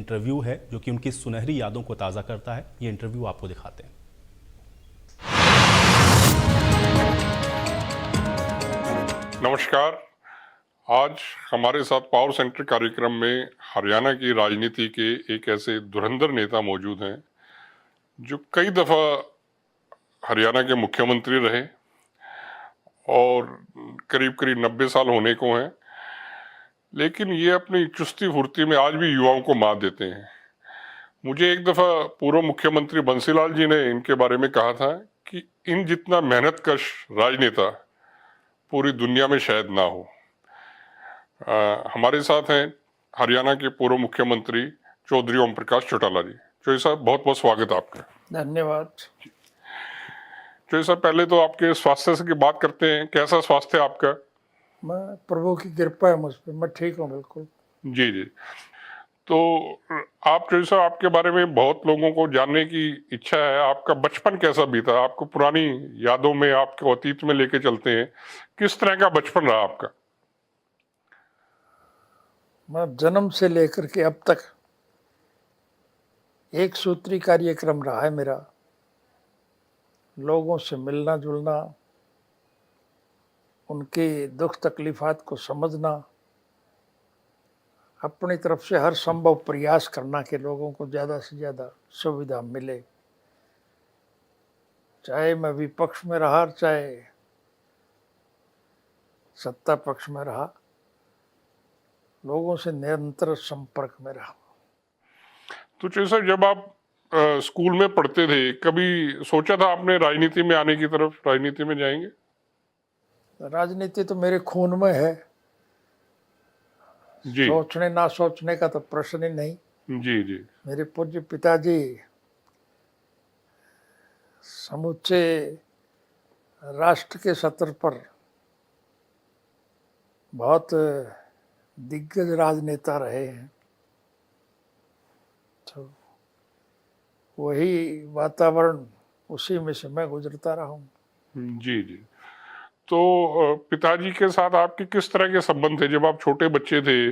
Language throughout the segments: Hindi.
इंटरव्यू है जो कि उनकी सुनहरी यादों को ताज़ा करता है। ये इंटरव्यू आपको दिखाते हैं। नमस्कार। आज हमारे साथ पावर सेंटर कार्यक्रम में हरियाणा की राजनीति के एक ऐसे धुरंधर नेता मौजूद हैं जो कई दफ़ा हरियाणा के मुख्यमंत्री रहे और करीब करीब 90 साल होने को हैं, लेकिन ये अपनी चुस्ती फुर्ती में आज भी युवाओं को मात देते हैं। मुझे एक दफ़ा पूर्व मुख्यमंत्री बंसीलाल जी ने इनके बारे में कहा था कि इन जितना मेहनतकश राजनेता पूरी दुनिया में शायद ना हो। हमारे साथ हैं हरियाणा के पूर्व मुख्यमंत्री चौधरी ओम प्रकाश चौटाला जी। चौधरी साहब, बहुत बहुत स्वागत है आपका। धन्यवाद। चौधरी साहब, पहले तो आपके स्वास्थ्य की बात करते हैं। कैसा स्वास्थ्य है आपका? मैं प्रभु की कृपा है मुझ पर, मैं ठीक हूँ बिल्कुल। जी जी। तो आप चौधरी साहब, आपके बारे में बहुत लोगों को जानने की इच्छा है। आपका बचपन कैसा बीता? आपको पुरानी यादों में, आपके अतीत में लेके चलते हैं। किस तरह का बचपन रहा आपका? मैं जन्म से लेकर के अब तक एक सूत्री कार्यक्रम रहा है मेरा। लोगों से मिलना जुलना, उनके दुख तकलीफात को समझना, अपनी तरफ से हर संभव प्रयास करना कि लोगों को ज़्यादा से ज़्यादा सुविधा मिले। चाहे मैं विपक्ष में रहा, चाहे सत्ता पक्ष में रहा, लोगों से निरंतर संपर्क में रहा। तो चौधरी साहब, जब आप स्कूल में पढ़ते थे, कभी सोचा था आपने राजनीति में आने की तरफ, राजनीति में जाएंगे? राजनीति तो मेरे खून में है। जी सोचने ना सोचने का तो प्रश्न ही नहीं। जी जी। मेरे पूज्य पिताजी समूचे राष्ट्र के सतर पर बहुत दिग्गज राजनेता रहे हैं, तो वही वातावरण, उसी में से मैं गुजरता रहा हूँ। जी जी। तो पिताजी के साथ आपके किस तरह के संबंध थे जब आप छोटे बच्चे थे?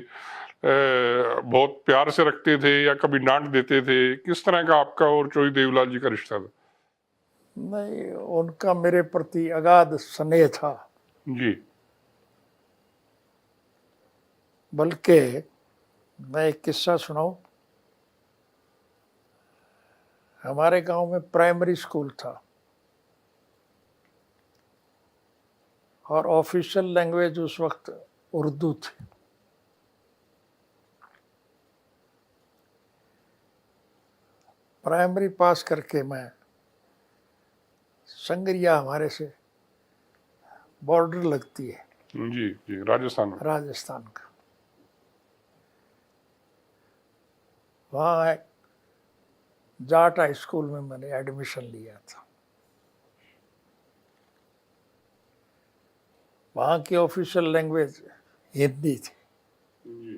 बहुत प्यार से रखते थे या कभी डांट देते थे? किस तरह का आपका और चौधरी देवीलाल जी का रिश्ता था? नहीं, उनका मेरे प्रति अगाध स्नेह था। जी बल्कि मैं एक किस्सा सुनाऊं। हमारे गांव में प्राइमरी स्कूल था और ऑफिशियल लैंग्वेज उस वक्त उर्दू थी। प्राइमरी पास करके मैं संगरिया, हमारे से बॉर्डर लगती है जी जी, राजस्थान में। राजस्थान का, वहाँ जाट हाई स्कूल में मैंने एडमिशन लिया था। वहाँ की ऑफिशियल लैंग्वेज हिंदी थी। जी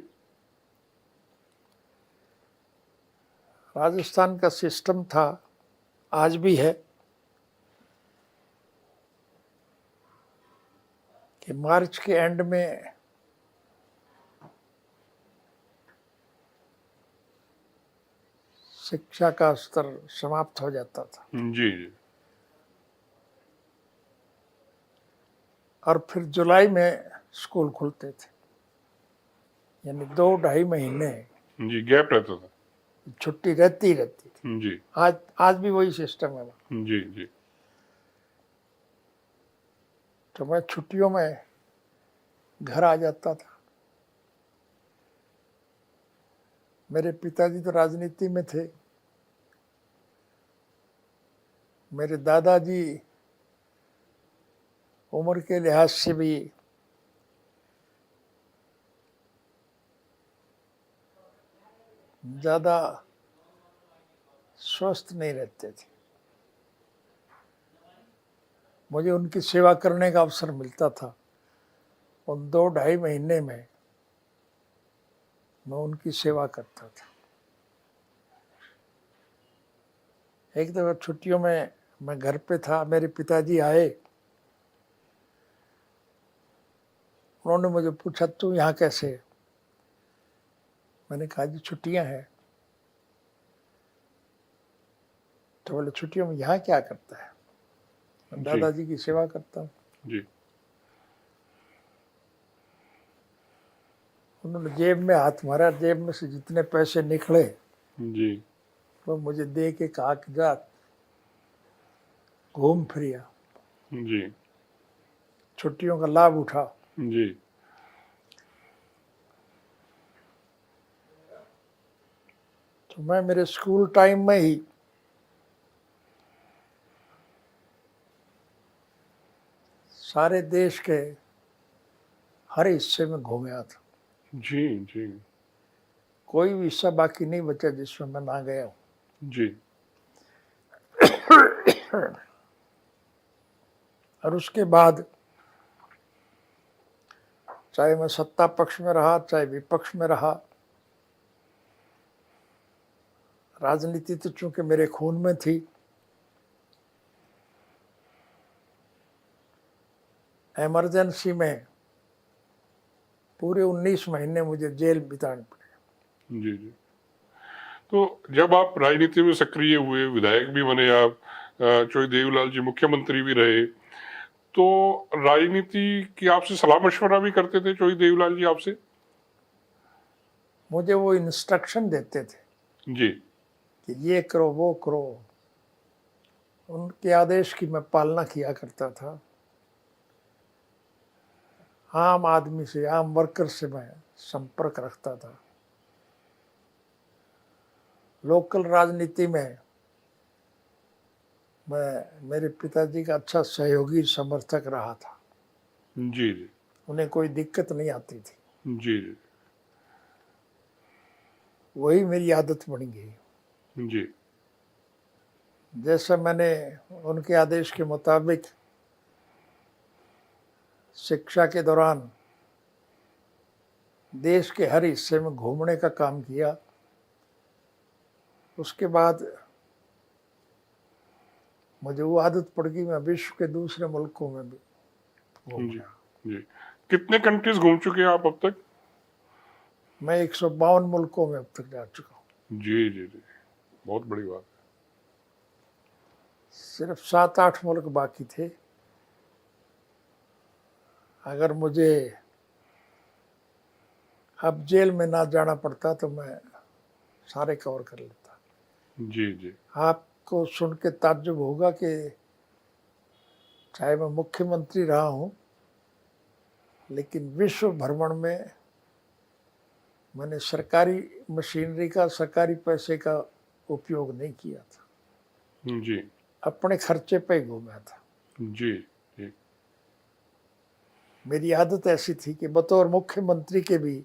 राजस्थान का सिस्टम था, आज भी है, कि मार्च के एंड में शिक्षा का स्तर समाप्त हो जाता था जी जी। और फिर जुलाई में स्कूल खुलते थे, यानी 2-2.5 महीने जी, गैप रहता था। छुट्टी रहती थी। जी आज भी वही सिस्टम है। जी जी। तो मैं छुट्टियों में घर आ जाता था। मेरे पिताजी तो राजनीति में थे। मेरे दादाजी उम्र के लिहाज से भी ज़्यादा स्वस्थ नहीं रहते थे। मुझे उनकी सेवा करने का अवसर मिलता था। उन 2-2.5 महीने में मैं उनकी सेवा करता था। एक दफ़ा छुट्टियों में मैं घर पे था, मेरे पिताजी आए। उन्होंने मुझे पूछा, तू यहाँ कैसे? मैंने कहा, जी छुट्टियाँ हैं। तो बोले छुट्टियों में यहाँ क्या करता है? मैं जी दादाजी की सेवा करता हूँ। जी उन्होंने जेब में हाथ मारा, जेब में से जितने पैसे निकले जी वो मुझे दे के कहा कि जा घूम फिरिया, जी छुट्टियों का लाभ उठा। जी तो मैं मेरे स्कूल टाइम में ही सारे देश के हर हिस्से में घूमया था। जी जी कोई भी हिस्सा बाकी नहीं बचा जिसमें मैं ना गया हूँ। जी और उसके बाद चाहे मैं सत्ता पक्ष में रहा चाहे विपक्ष में रहा, राजनीति तो चूंकि मेरे खून में थी। इमरजेंसी में पूरे 19 महीने मुझे जेल बिताने पड़े। जी जी तो जब आप राजनीति में सक्रिय हुए, विधायक भी बने आप, चौधरी देवीलाल जी मुख्यमंत्री भी रहे, तो राजनीति की आपसे सलाह मशवरा भी करते थे चौधरी देवीलाल जी आपसे? मुझे वो इंस्ट्रक्शन देते थे जी कि ये करो वो करो। उनके आदेश की मैं पालना किया करता था। आम आदमी से, आम वर्कर से मैं संपर्क रखता था। लोकल राजनीति में मैं मेरे पिताजी का अच्छा सहयोगी समर्थक रहा था। जी जी उन्हें कोई दिक्कत नहीं आती थी। जी जी वही मेरी आदत बन गई। जी जैसे मैंने उनके आदेश के मुताबिक शिक्षा के दौरान देश के हर हिस्से में घूमने का काम किया, उसके बाद मुझे वो आदत पड़ गई, मैं विश्व के दूसरे मुल्कों में भी घूम जी गया। जी कितने कंट्रीज घूम चुके हैं आप अब तक? मैं 152 मुल्कों में अब तक जा चुका हूँ। जी जी जी बहुत बड़ी बात सिर्फ 7-8 मुल्क बाकी थे। अगर मुझे अब जेल में ना जाना पड़ता तो मैं सारे कवर कर लेता। है। जी जी आपको सुन के ताज्जुब होगा कि चाहे मैं मुख्यमंत्री रहा हूँ, लेकिन विश्व भ्रमण में मैंने सरकारी मशीनरी का, सरकारी पैसे का उपयोग नहीं किया था। जी अपने खर्चे पे ही घूमा था। जी जी मेरी आदत ऐसी थी कि बतौर मुख्यमंत्री के भी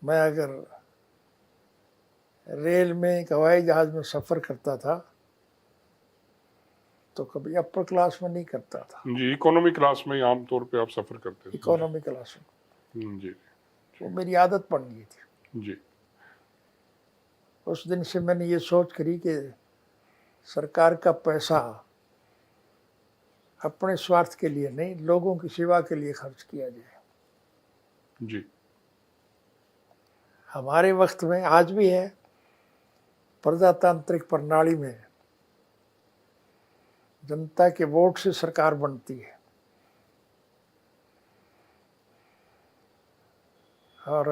मैं अगर रेल में, एक हवाई जहाज में सफ़र करता था तो कभी अपर क्लास में नहीं करता था, जी इकोनॉमी क्लास में ही आमतौर पे आप सफर करते थे? इकोनॉमी क्लास में। जी वो मेरी आदत बन गई थी। जी उस दिन से मैंने ये सोच करी कि सरकार का पैसा अपने स्वार्थ के लिए नहीं, लोगों की सेवा के लिए खर्च किया जाए। जी हमारे वक्त में आज भी है, प्रजातांत्रिक प्रणाली में जनता के वोट से सरकार बनती है। और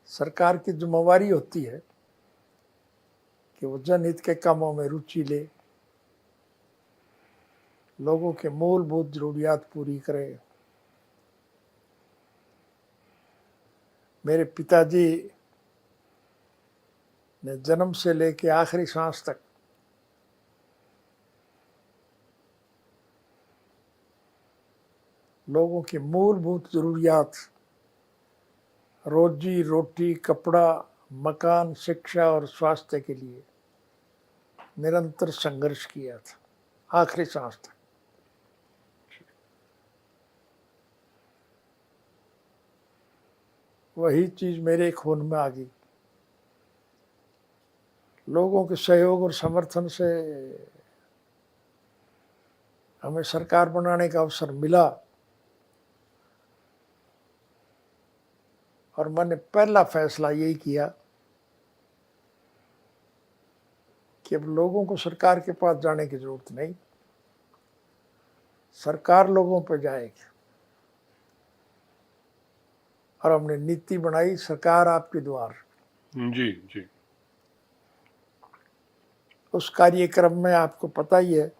सरकार की जिम्मेवारी होती है कि वो जनहित के कामों में रुचि ले, लोगों के मूलभूत जरूरियात पूरी करे। मेरे पिताजी ने जन्म से लेके आखिरी सांस तक लोगों की मूलभूत जरूरियात, रोजी रोटी, कपड़ा, मकान, शिक्षा और स्वास्थ्य के लिए निरंतर संघर्ष किया था आखिरी सांस तक। वही चीज मेरे खून में आ गई। लोगों के सहयोग और समर्थन से हमें सरकार बनाने का अवसर मिला। और मैंने पहला फैसला यही किया कि अब लोगों को सरकार के पास जाने की जरूरत नहीं, सरकार लोगों पर जाएगी। और हमने नीति बनाई, सरकार आपके द्वार। जी जी। उस कार्यक्रम में आपको पता ही है,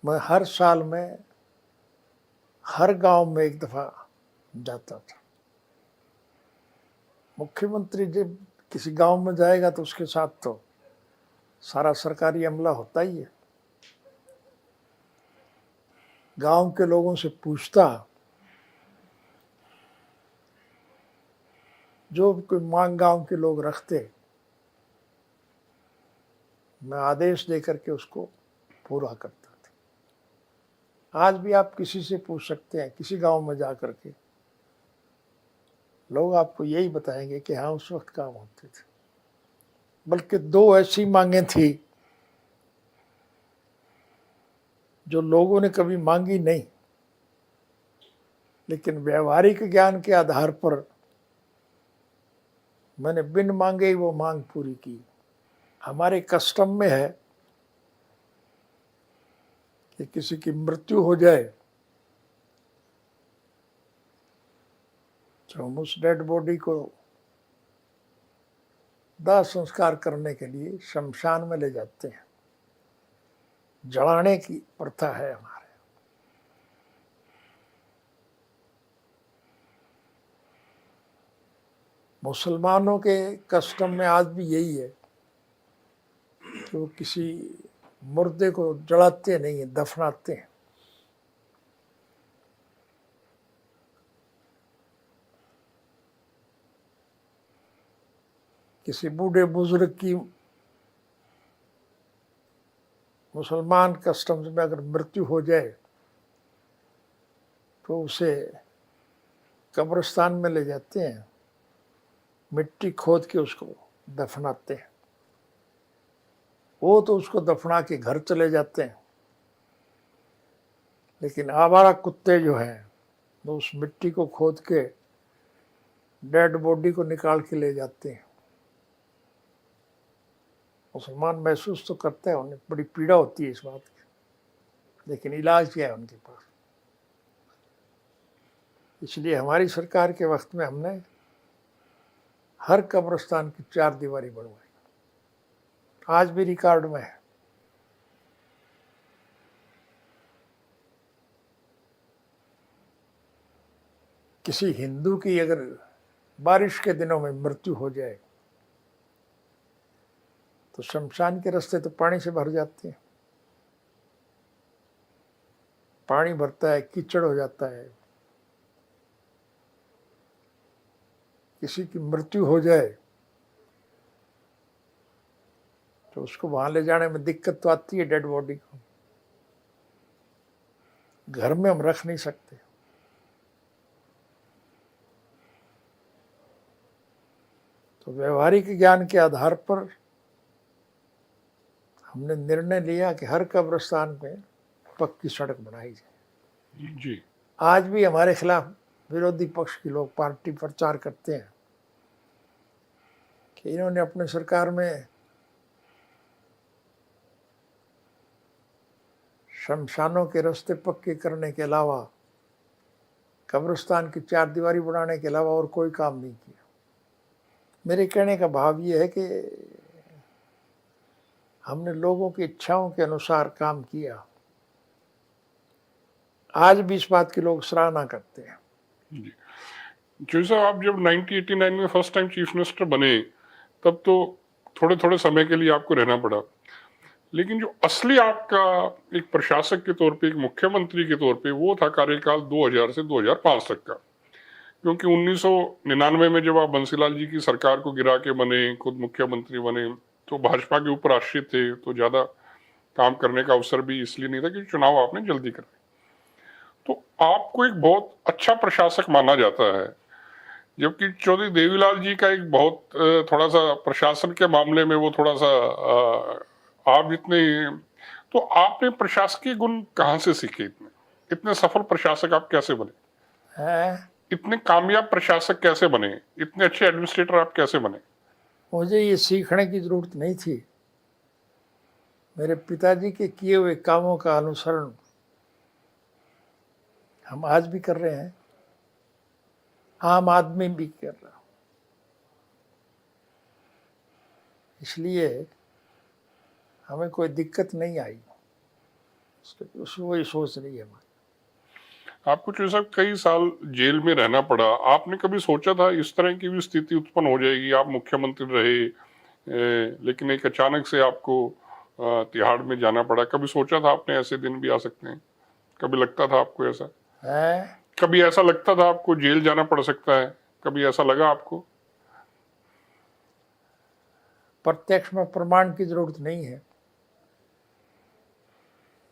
मैं हर साल में हर गांव में एक दफा जाता था। मुख्यमंत्री जब किसी गांव में जाएगा तो उसके साथ तो सारा सरकारी अमला होता ही है। गांव के लोगों से पूछता, जो कोई मांग गांव के लोग रखते, मैं आदेश देकर के उसको पूरा करता था। आज भी आप किसी से पूछ सकते हैं, किसी गांव में जा कर के लोग आपको यही बताएंगे कि हाँ उस वक्त काम होते थे। बल्कि दो ऐसी मांगें थी जो लोगों ने कभी मांगी नहीं, लेकिन व्यवहारिक ज्ञान के आधार पर मैंने बिन मांगे ही वो मांग पूरी की। हमारे कस्टम में है कि किसी की मृत्यु हो जाए तो हम उस डेड बॉडी को दाह संस्कार करने के लिए शमशान में ले जाते हैं। जलाने की प्रथा है हमारे। मुसलमानों के कस्टम में आज भी यही है कि वो किसी मुर्दे को जलाते नहीं है, दफनाते हैं। किसी बूढ़े बुजुर्ग की मुसलमान कस्टम्स में अगर मृत्यु हो जाए तो उसे कब्रिस्तान में ले जाते हैं, मिट्टी खोद के उसको दफनाते हैं। वो तो उसको दफना के घर चले जाते हैं, लेकिन आवारा कुत्ते जो हैं वो उस मिट्टी को खोद के डेड बॉडी को निकाल के ले जाते हैं। मुसलमान महसूस तो करते हैं, उन्हें बड़ी पीड़ा होती है इस बात की, लेकिन इलाज क्या है उनके पास। इसलिए हमारी सरकार के वक्त में हमने हर कब्रिस्तान की 4 दीवारी बनवाई। आज भी रिकॉर्ड में है। किसी हिंदू की अगर बारिश के दिनों में मृत्यु हो जाए तो शमशान के रास्ते तो पानी से भर जाते हैं। पानी भरता है, कीचड़ हो जाता है। किसी की मृत्यु हो जाए तो उसको वहां ले जाने में दिक्कत तो आती है। डेड बॉडी को घर में हम रख नहीं सकते। तो व्यवहारिक ज्ञान के आधार पर हमने निर्णय लिया कि हर कब्रिस्तान में पक्की सड़क बनाई जाए। जी। आज भी हमारे खिलाफ विरोधी पक्ष के लोग पार्टी प्रचार करते हैं कि इन्होंने अपनी सरकार में शमशानों के रास्ते पक्के करने के अलावा, कब्रिस्तान की 4 दीवारी बनाने के अलावा और कोई काम नहीं किया। मेरे कहने का भाव ये है कि हमने लोगों की इच्छाओं के अनुसार काम किया। आज भी इस बात की लोग सराहना करते हैं। जी। जैसा आप जब 1989 में फर्स्ट टाइम चीफ मिनिस्टर बने तब तो थोड़े थोड़े समय के लिए आपको रहना पड़ा, लेकिन जो असली आपका एक प्रशासक के तौर पे, एक मुख्यमंत्री के तौर पे, वो था कार्यकाल 2000 से 2005 तक का। क्योंकि 1999 में जब आप बंसीलाल जी की सरकार को गिरा के बने, खुद मुख्यमंत्री बने, तो भाजपा के ऊपर आश्रित थे, तो ज़्यादा काम करने का अवसर भी इसलिए नहीं था कि चुनाव आपने जल्दी कराए। तो आपको एक बहुत अच्छा प्रशासक माना जाता है, जबकि चौधरी देवीलाल जी का एक बहुत थोड़ा सा प्रशासन के मामले में वो थोड़ा सा आप जितने, तो आपने प्रशासकीय गुण कहाँ से सीखे इतने? इतने सफल प्रशासक आप कैसे बने? हैं? इतने कामयाब प्रशासक कैसे बने? इतने अच्छे एडमिनिस्ट्रेटर आप कैसे बने? मुझे ये सीखने की जरूरत नहीं थी। मेरे पिताजी के किए हुए कामों का अनुसरण हम आज भी कर रहे हैं, आम आदमी भी कर रहा। इसलिए हमें कोई दिक्कत नहीं आई। उसकी वही सोच नहीं है हमारी। आपको जो साहब कई साल जेल में रहना पड़ा, आपने कभी सोचा था इस तरह की भी स्थिति उत्पन्न हो जाएगी? आप मुख्यमंत्री रहे, लेकिन एक अचानक से आपको तिहाड़ में जाना पड़ा। कभी सोचा था आपने ऐसे दिन भी आ सकते हैं? कभी लगता था आपको ऐसा? है कभी ऐसा लगता था आपको जेल जाना पड़ सकता है? कभी ऐसा लगा आपको? प्रत्यक्ष में प्रमाण की जरूरत नहीं है।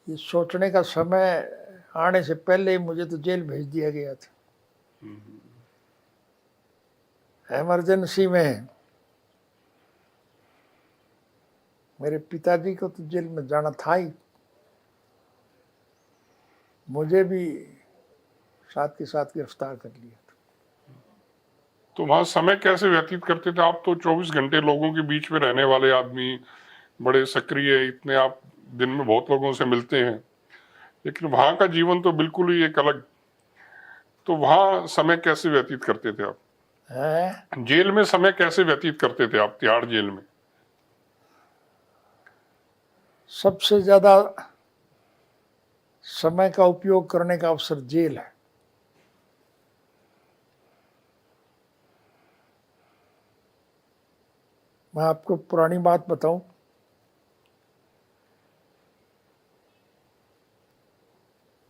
ये सोचने का समय आने से पहले ही मुझे तो जेल भेज दिया गया था। इमरजेंसी में मेरे पिताजी को तो जेल में जाना था ही, मुझे भी साथ के साथ गिरफ्तार कर लिया था। तो वहां समय कैसे व्यतीत करते थे? आप तो 24 घंटे लोगों के बीच में रहने वाले आदमी, बड़े सक्रिय, इतने आप दिन में बहुत लोगों से मिलते हैं, लेकिन वहां का जीवन तो बिल्कुल ही एक अलग। तो वहां समय कैसे व्यतीत करते थे आप? है जेल में समय कैसे व्यतीत करते थे आप, तिहाड़ जेल में? सबसे ज्यादा समय का उपयोग करने का अवसर जेल है। मैं आपको पुरानी बात बताऊं,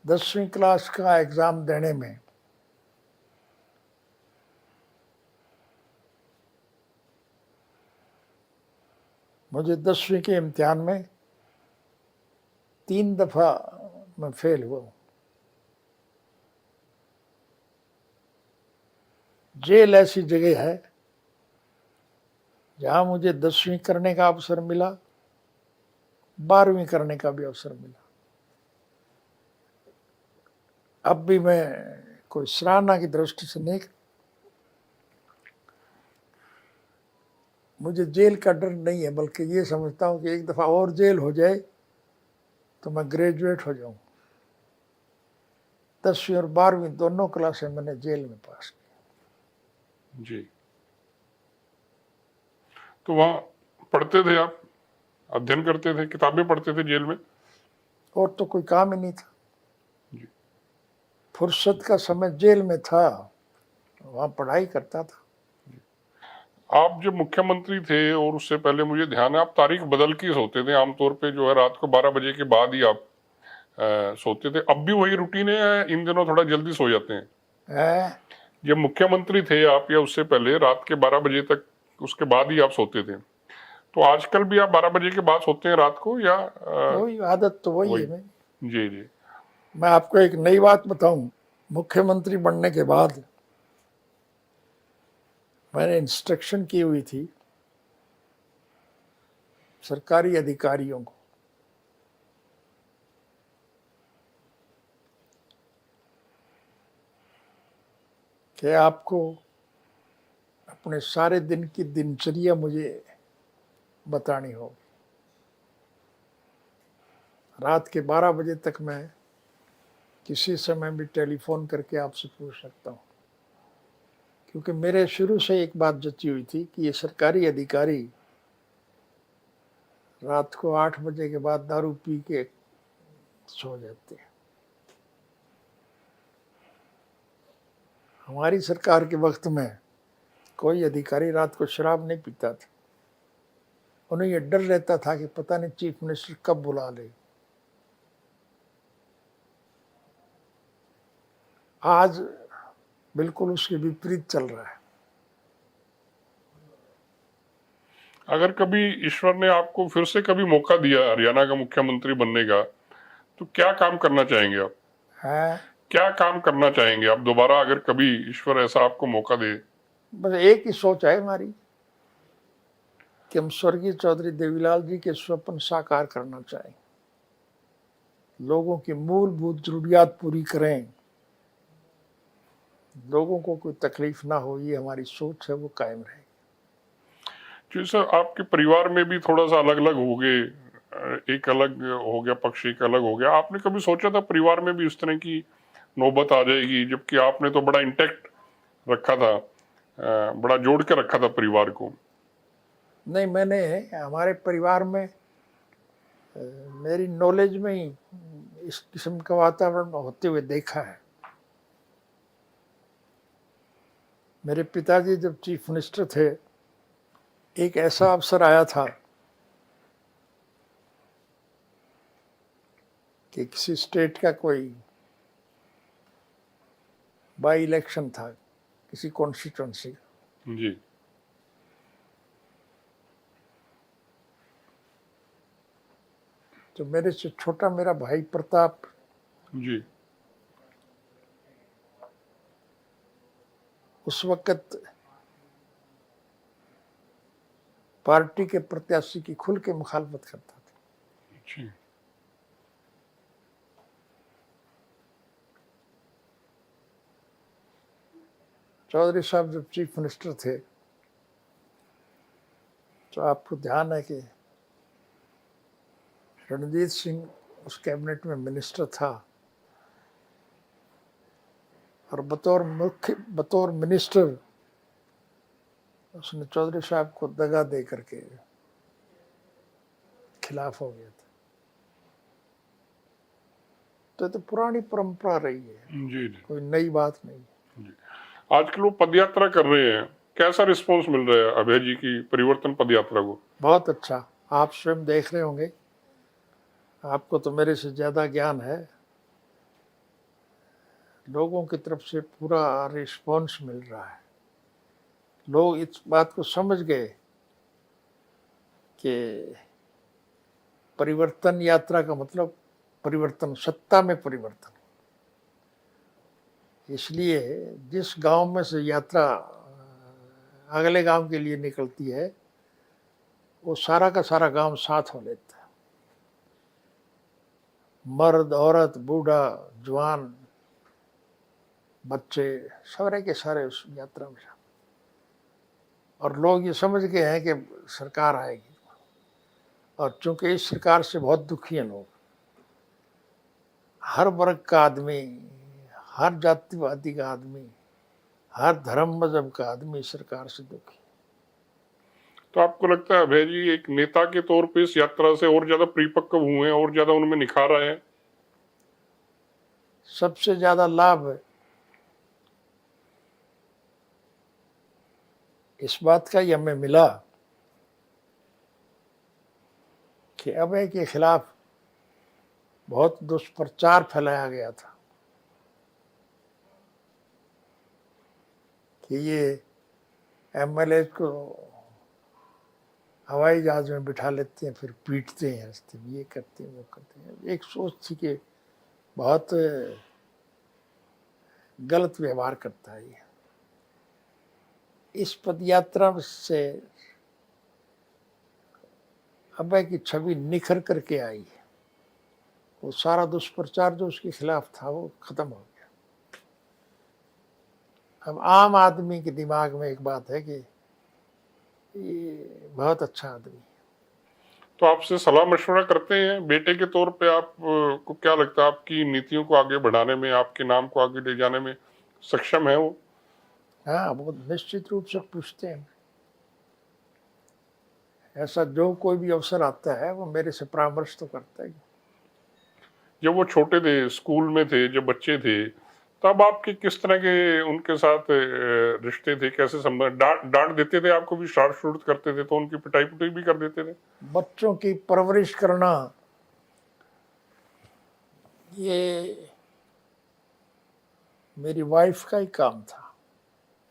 दसवीं क्लास का एग्जाम देने में मुझे 10वीं के इम्तिहान में 3 दफा मैं फेल हुआ हूं। जेल ऐसी जगह है जहां मुझे 10वीं करने का अवसर मिला, 12वीं करने का भी अवसर मिला। अब भी मैं कोई सराहना की दृष्टि से नहीं, मुझे जेल का डर नहीं है, बल्कि ये समझता हूं कि एक दफा और जेल हो जाए तो मैं ग्रेजुएट हो जाऊं। 10वीं और 12वीं दोनों क्लासें मैंने जेल में पास की। जी। तो वहां पढ़ते थे आप, अध्ययन करते थे, किताबें पढ़ते थे जेल में? और तो कोई काम ही नहीं था। जी। फुर्सत का समय जेल में था, वहां पढ़ाई करता था। आप जब मुख्यमंत्री थे और उससे पहले मुझे ध्यान है आप तारीख बदल के सोते थे, आमतौर पे जो है रात को 12 बजे के बाद ही आप सोते थे। अब भी वही रूटीन है या इन दिनों थोड़ा जल्दी सो जाते हैं? है? जब मुख्यमंत्री थे आप या उससे पहले रात के 12 बजे तक, उसके बाद ही आप सोते थे, तो आजकल भी आप 12 बजे के बाद सोते हैं रात को, या वही आदत तो वही है। जी जी। मैं आपको एक नई बात बताऊं, मुख्यमंत्री बनने के बाद मैंने इंस्ट्रक्शन की हुई थी सरकारी अधिकारियों को कि आपको अपने सारे दिन की दिनचर्या मुझे बतानी होगी। रात के 12 बजे तक मैं किसी समय भी टेलीफोन करके आपसे पूछ सकता हूँ, क्योंकि मेरे शुरू से एक बात जची हुई थी कि ये सरकारी अधिकारी रात को 8 बजे के बाद दारू पी के सो जाते हैं। हमारी सरकार के वक्त में कोई अधिकारी रात को शराब नहीं पीता था। उन्हें यह डर रहता था कि पता नहीं चीफ मिनिस्टर कब बुला ले। आज बिल्कुल उसके विपरीत चल रहा है। अगर कभी ईश्वर ने आपको फिर से कभी मौका दिया हरियाणा का मुख्यमंत्री बनने का, तो क्या काम करना चाहेंगे आप? है क्या काम करना चाहेंगे आप दोबारा, अगर कभी ईश्वर ऐसा आपको मौका दे? बस एक ही सोच है हमारी कि हम स्वर्गीय चौधरी देवीलाल जी के स्वप्न साकार करना चाहें। लोगों की मूलभूत जरूरियात पूरी करें, लोगों को कोई तकलीफ ना हो, ये हमारी सोच है, वो कायम रहे। जी सर, आपके परिवार में भी थोड़ा सा अलग अलग हो गए, एक अलग हो गया पक्ष, एक अलग हो गया। आपने कभी सोचा था परिवार में भी इस तरह की नौबत आ जाएगी, जबकि आपने तो बड़ा इंटैक्ट रखा था, बड़ा जोड़ के रखा था परिवार को? नहीं, मैंने हमारे परिवार में मेरी नॉलेज में ही इस किस्म का वातावरण होते हुए देखा है। मेरे पिताजी जब चीफ मिनिस्टर थे, एक ऐसा अवसर आया था कि किसी स्टेट का कोई बाई इलेक्शन था, किसी कॉन्स्टिट्यूंसी का। जी। तो मेरे से छोटा मेरा भाई प्रताप जी। उस वक्त पार्टी के प्रत्याशी की खुल के मुखालफत करता था। जी। चौधरी साहब जब चीफ मिनिस्टर थे, तो आपको ध्यान है कि रणजीत सिंह उस कैबिनेट में मिनिस्टर था, और बतौर मिनिस्टर उसने चौधरी साहब को दगा दे करके खिलाफ हो गया था। तो पुरानी परंपरा रही है, जी। जी। कोई नई बात नहीं। जी। आजकल वो पदयात्रा कर रहे हैं, कैसा रिस्पॉन्स मिल रहा है अभय जी की परिवर्तन पदयात्रा को? बहुत अच्छा, आप स्वयं देख रहे होंगे, आपको तो मेरे से ज़्यादा ज्ञान है। लोगों की तरफ से पूरा रिस्पॉन्स मिल रहा है। लोग इस बात को समझ गए कि परिवर्तन यात्रा का मतलब परिवर्तन, सत्ता में परिवर्तन। इसलिए जिस गांव में से यात्रा अगले गांव के लिए निकलती है, वो सारा का सारा गांव साथ हो लेता है। मर्द, औरत, बूढ़ा, जवान, बच्चे, सारे के सारे उस यात्रा में। और लोग ये समझ गए हैं कि सरकार आएगी, और चूंकि इस सरकार से बहुत दुखी हैं लोग, हर वर्ग का आदमी, हर जातिवादी का आदमी, हर धर्म मजहब का आदमी सरकार से दुखी। तो आपको लगता है अभय जी एक नेता के तौर पे इस यात्रा से और ज्यादा परिपक्व हुए हैं, और ज्यादा उनमें निखार आए हैं? सबसे ज्यादा लाभ इस बात का ही हमें मिला कि अभय के खिलाफ बहुत दुष्प्रचार फैलाया गया था कि ये एमएलए को हवाई जहाज में बिठा लेते हैं, फिर पीटते हैं रास्ते में, ये करते हैं, वो करते हैं। एक सोच थी कि बहुत गलत व्यवहार करता है ये। इस पदयात्रा से अभय की छवि निखर करके आई है। वो सारा दुष्प्रचार जो उसके खिलाफ था वो खत्म हो गया। अब आम आदमी के दिमाग में एक बात है कि ये बहुत अच्छा आदमी है। तो आपसे सलाह मशवरा करते हैं बेटे के तौर पे, आप को क्या लगता है आपकी नीतियों को आगे बढ़ाने में, आपके नाम को आगे ले जाने में सक्षम है वो? हाँ, वो निश्चित रूप से पूछते हैं। ऐसा जो कोई भी अवसर आता है वो मेरे से परामर्श तो करता है। जब वो छोटे थे, स्कूल में थे, जब बच्चे थे, तब आपके किस तरह के उनके साथ रिश्ते थे, कैसे संबंध? डांट डांट देते थे आपको भी, शार्ट शूट करते थे तो उनकी पिटाई पुटाई भी कर देते थे? बच्चों की परवरिश करना ये मेरी वाइफ का ही काम था,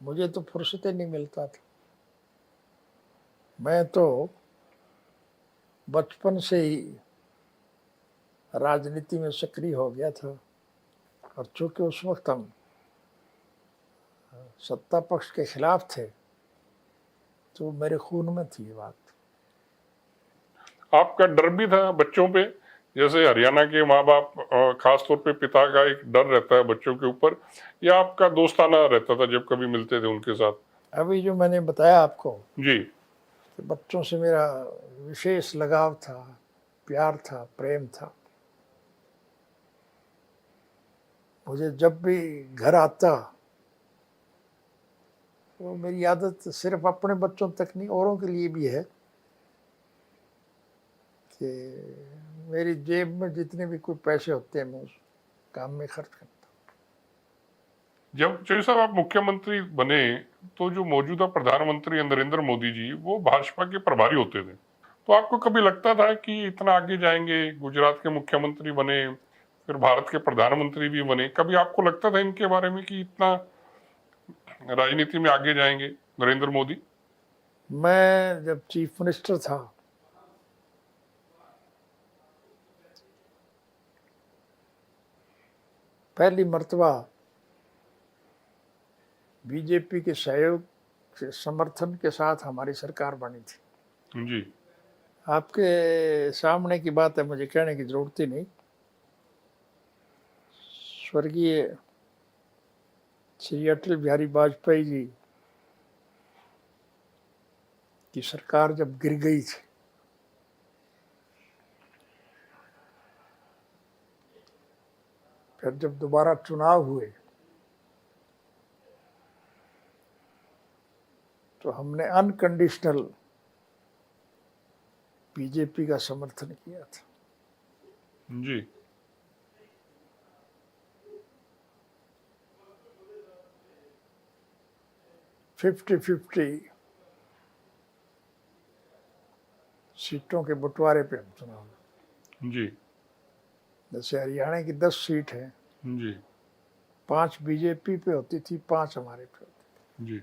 मुझे तो फुर्सत ही नहीं मिलता था। मैं तो बचपन से ही राजनीति में सक्रिय हो गया था, और चूंकि उस वक्त हम सत्ता पक्ष के खिलाफ थे, तो मेरे खून में थी ये बात। आपका डर भी था बच्चों पे जैसे हरियाणा के माँ बाप खास तौर पे पिता का एक डर रहता है बच्चों के ऊपर, या आपका दोस्ताना रहता था जब कभी मिलते थे उनके साथ? अभी जो मैंने बताया आपको जी। कि बच्चों से मेरा विशेष लगाव था, प्यार था, प्रेम था। मुझे जब भी घर आता तो मेरी आदत सिर्फ अपने बच्चों तक नहीं, औरों के लिए भी है कि मेरी जेब में जितने भी कोई पैसे होते हैं मैं उस काम में खर्च करता हूँ। जब चौधरी साहब आप मुख्यमंत्री बने तो जो मौजूदा प्रधानमंत्री हैं नरेंद्र मोदी जी, वो भाजपा के प्रभारी होते थे, तो आपको कभी लगता था कि इतना आगे जाएंगे? गुजरात के मुख्यमंत्री बने, फिर भारत के प्रधानमंत्री भी बने, कभी आपको लगता था इनके बारे में कि इतना राजनीति में आगे जाएंगे नरेंद्र मोदी? मैं जब चीफ मिनिस्टर था पहली मर्तबा बीजेपी के सहयोग से, समर्थन के साथ हमारी सरकार बनी थी। जी। आपके सामने की बात है, मुझे कहने की जरूरत ही नहीं। स्वर्गीय श्री अटल बिहारी वाजपेयी जी की सरकार जब गिर गई थी, फिर जब दोबारा चुनाव हुए तो हमने अनकंडीशनल बीजेपी का समर्थन किया था। जी। फिफ्टी 50 सीटों के बंटवारे पे हम चुनाव। जी। जैसे हरियाणा की 10 सीट है, जी। 5 बीजेपी पे होती थी, 5 हमारे पे होती जी।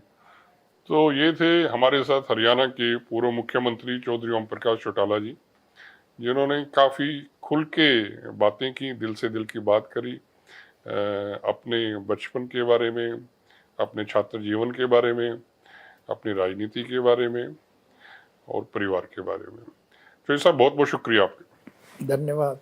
तो ये थे हमारे साथ हरियाणा के पूर्व मुख्यमंत्री चौधरी ओम प्रकाश चौटाला जी, जिन्होंने काफ़ी खुल के बातें की, दिल से दिल की बात करी, अपने बचपन के बारे में, अपने छात्र जीवन के बारे में, अपनी राजनीति के बारे में और परिवार के बारे में। तो साहब बहुत बहुत शुक्रिया आपका। धन्यवाद।